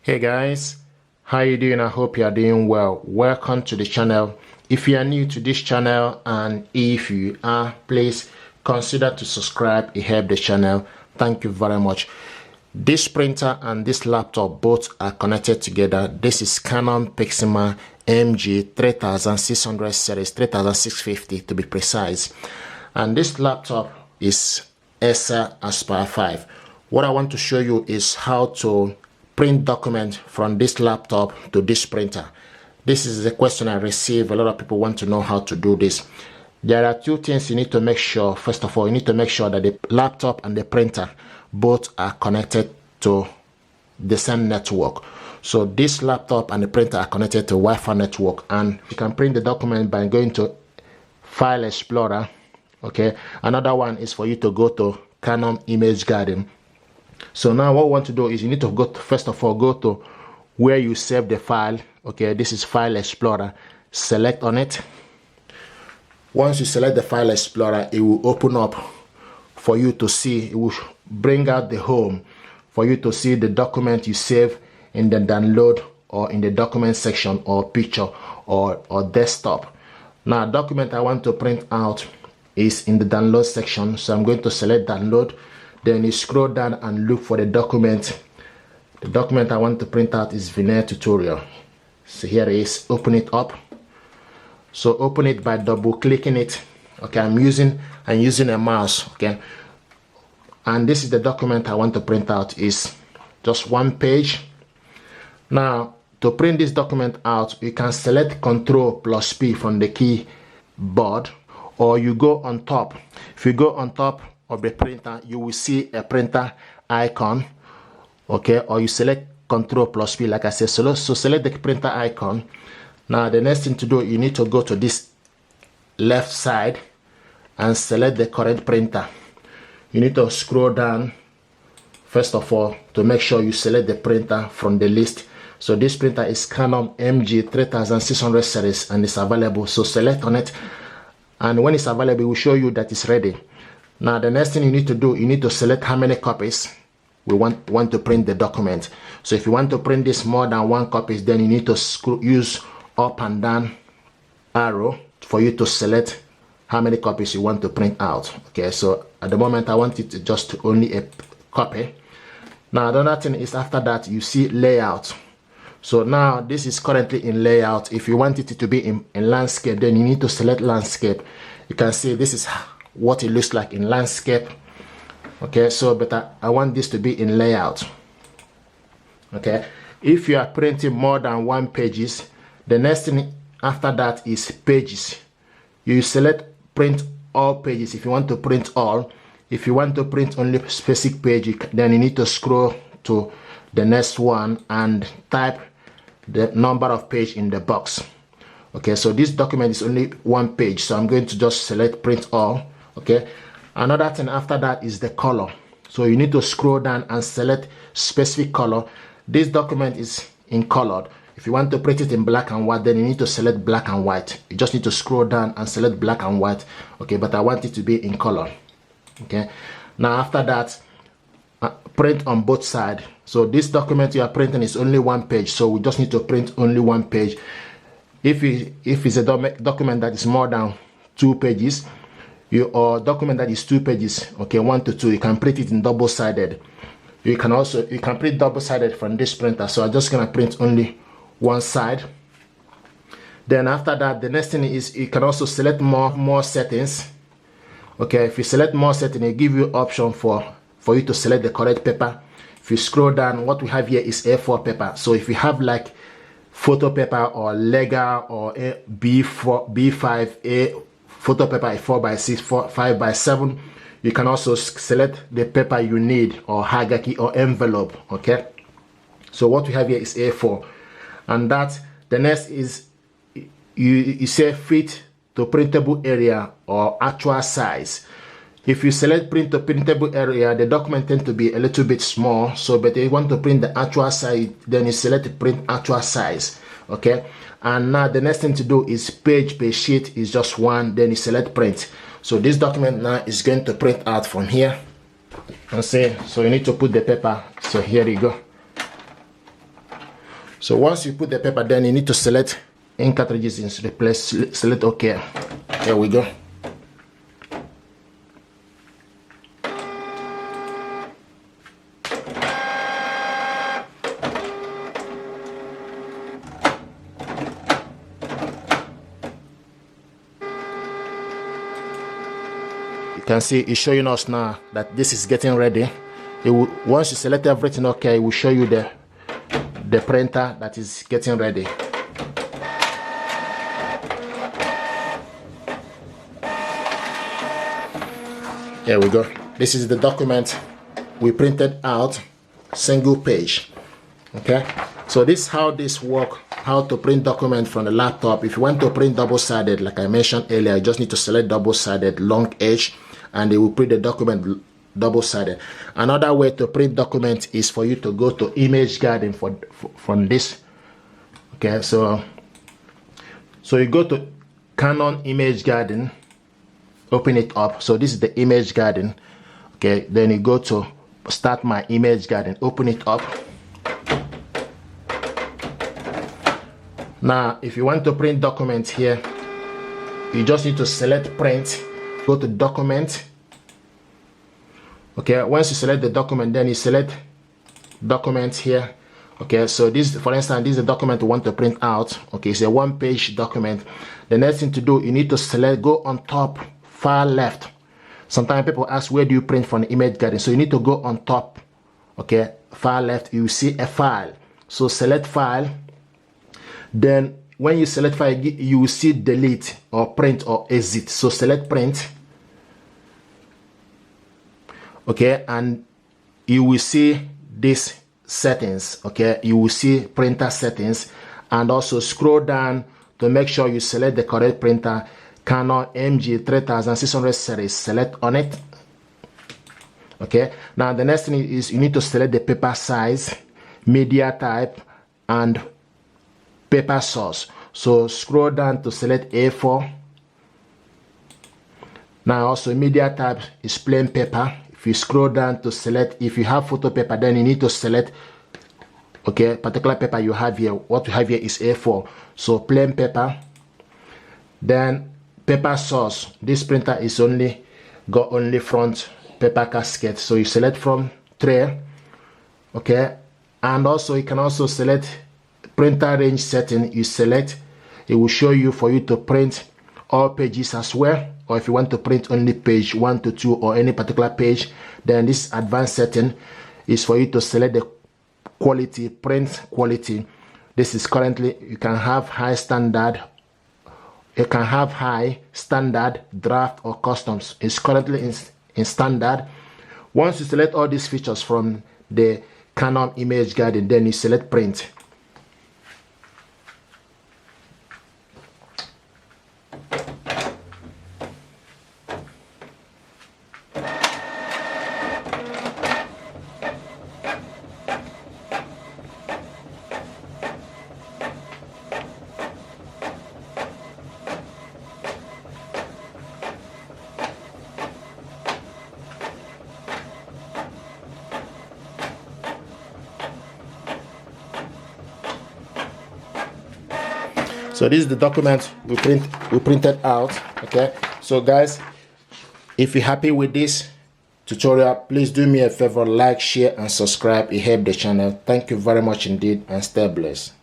Hey guys, how you doing? I hope you are doing well. Welcome to the channel. If you are new to this channel, and if you are, please consider to subscribe. It helps the channel. Thank you very much. This printer and this laptop both are connected together. This is Canon Pixma MG 3600 series, 3650 to be precise, and this laptop is Acer Aspire 5. What I want to show you is how to print document from this laptop to this printer. This is a question I receive. A lot of people want to know how to do this. There are two things you need to make sure. First of all, you need to make sure that the laptop and the printer both are connected to the same network. So this laptop and the printer are connected to Wi-Fi network, and you can print the document by going to File Explorer. Okay, another one is for you to go to Canon Image Garden. So now what we want to do is you need to go to, first of all, go to where you save the file. Okay, this is File Explorer. Select on it. Once you select the File Explorer, it will open up for you to see. It will bring out the home for you to see the document you save in the download or in the document section or picture or desktop. Now, document I want to print out is in the download section, so I'm going to select download. Then you scroll down and look for the document. The document I want to print out is veneer tutorial. So here it is. Open it up. So open it by double clicking it. Okay, I'm using a mouse. Okay, and this is the document I want to print out. Is just one page. Now, to print this document out, you can select Ctrl+P from the keyboard, or you go on top. If you go on top of the printer, you will see a printer icon. Okay, or you select Ctrl+P like I said. So select the printer icon. Now the next thing to do, you need to go to this left side and select the current printer. You need to scroll down first of all to make sure you select the printer from the list. So this printer is Canon MG 3600 series and it's available. So select on it, and when it's available, it will show you that it's ready. Now the next thing you need to do, you need to select how many copies we want to print the document. So if you want to print this more than one copies, then you need to use up and down arrow for you to select how many copies you want to print out. Okay, so at the moment I want it to just only a copy. Now another thing is, after that you see layout. So now this is currently in layout. If you want it to be in landscape, then you need to select landscape. You can see this is what it looks like in landscape. Okay, so but I want this to be in layout. Okay, if you are printing more than one pages, the next thing after that is pages. You select print all pages if you want to print all. If you want to print only specific page, then you need to scroll to the next one and type the number of page in the box. Okay, so this document is only one page, so I'm going to just select print all. Okay, another thing after that is the color. So you need to scroll down and select specific color. This document is in colored. If you want to print it in black and white, then you need to select black and white. You just need to scroll down and select black and white. Okay, but I want it to be in color. Okay, now after that, print on both sides. So this document you are printing is only one page, so we just need to print only one page. If it's a document that is more than 2 pages, or document that is 2 pages, okay, 1 to 2, you can print it in double-sided. You can print double-sided from this printer. So I'm just gonna print only one side. Then after that, the next thing is you can also select more settings. Okay, if you select more settings, it give you option for you to select the correct paper. If you scroll down, what we have here is A4 paper. So if you have like photo paper or Lega or B4, B5, photo paper is 4x6, 5x7. You can also select the paper you need, or hagaki or envelope. Okay, so what we have here is A4, and that the next is you say fit to printable area or actual size. If you select print to printable area, the document tends to be a little bit small. So but if you want to print the actual size, then you select print actual size. Okay, and now the next thing to do is page per sheet is just one, then you select print. So this document now is going to print out from here. And say, so you need to put the paper. So here you go. So once you put the paper, then you need to select ink cartridges into the place. Select OK. There we go. You can see it's showing us now that this is getting ready. It will, once you select everything OK, it will show you the printer that is getting ready. There we go. This is the document we printed out, single page. Okay, so this is how this works, how to print document from the laptop. If you want to print double-sided, like I mentioned earlier, you just need to select double-sided long edge and it will print the document double-sided. Another way to print document is for you to go to Image Garden from this. Okay, so you go to Canon Image Garden, open it up. So this is the Image Garden. Okay, then you go to Start My Image Garden, open it up. Now if you want to print documents here, you just need to select print, go to document. Okay, once you select the document, then you select document here. Okay, so this, for instance, this is a document you want to print out. Okay, it's a one-page document. The next thing to do, you need to select, go on top, far left. Sometimes people ask, where do you print from the Image Garden? So you need to go on top. Okay, far left, you see a file. So select file. Then when you select file, you will see delete or print or exit. So select print. Okay, and you will see this settings. Okay, you will see printer settings, and also scroll down to make sure you select the correct printer. Canon MG3600 series, select on it. Okay, now the next thing is you need to select the paper size, media type, and paper source. So scroll down to select A4. Now also media type is plain paper. If you scroll down to select, if you have photo paper, then you need to select, okay, particular paper you have here. What you have here is A4. So plain paper. Then paper source. This printer is only got only front paper casket. So you select from tray. Okay, and also you can also select printer range setting. You select, it will show you for you to print all pages as well, or if you want to print only page 1 to 2 or any particular page, then this advanced setting is for you to select the quality, print quality. This is currently, you can have high standard, you can have high, standard, draft, or customs. It's currently in standard. Once you select all these features from the Canon Image Garden, then you select print. So this is the document we printed out. Okay, so guys, if you're happy with this tutorial, please do me a favor, like, share, and subscribe. It helps the channel. Thank you very much indeed, and stay blessed.